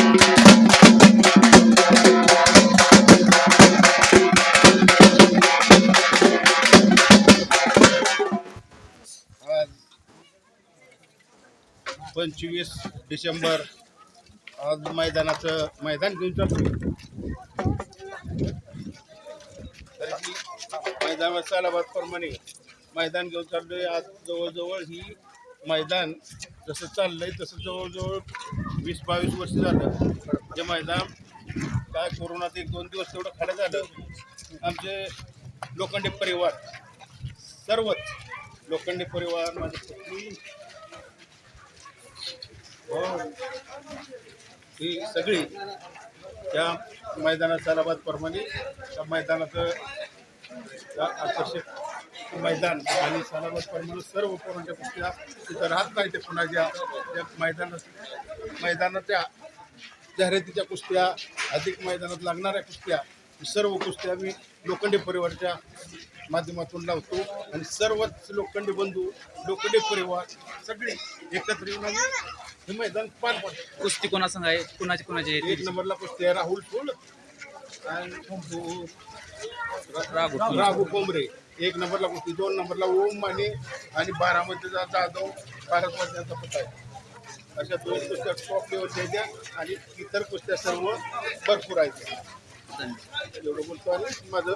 आज 25 डिसेंबर, आज मैदान घेऊन चालतो. मैदानावर सालाबाद प्रमाणे मैदान घेऊन चाललोय. आज जवळजवळ ही मैदान जसं चाललंय तसं जवळजवळ 20-22 वर्ष झालं. हे मैदान काय कोरोनात 1-2 दिवस तेवढं खाली झालं. आमचे लोखंडे परिवार, सर्वच लोखंडे परिवार, माझी पत्नी, ही सगळी त्या मैदानात सालाबाद प्रमाणे त्या मैदानाचं आकर्षक मैदान आणि सालाबाद प्रमाणे सर्व पोरांच्या कुस्त्या तिथं राहत नाही. ते पुन्हा त्या मैदानाच्या जाहिरातीच्या कुस्त्या, अधिक मैदानात लागणाऱ्या कुस्त्या, सर्व कुस्त्या मी लोखंडे परिवारच्या माध्यमातून लावतो. आणि सर्वच लोखंडे बंधू, लोखंडे परिवार सगळे एकत्र येऊन आम्ही हे मैदान पार पडतो. कुस्ती कोणासंग आहे, कुणाची 1 नंबरला कुस्ती आहे राहुल फुल आणि राघू कोंबरे. 1 नंबरला कुस्ती, 2 नंबरला ओम माने आणि 12मध्ये जाधव भारतवाद्यांचा पत्ता आहे. अशा 2 कुस्त्या टॉप लेवलच्या द्या आणि इतर कुस्त्या सर्व भरपूर आहेत. एवढं बोलतो आणि माझं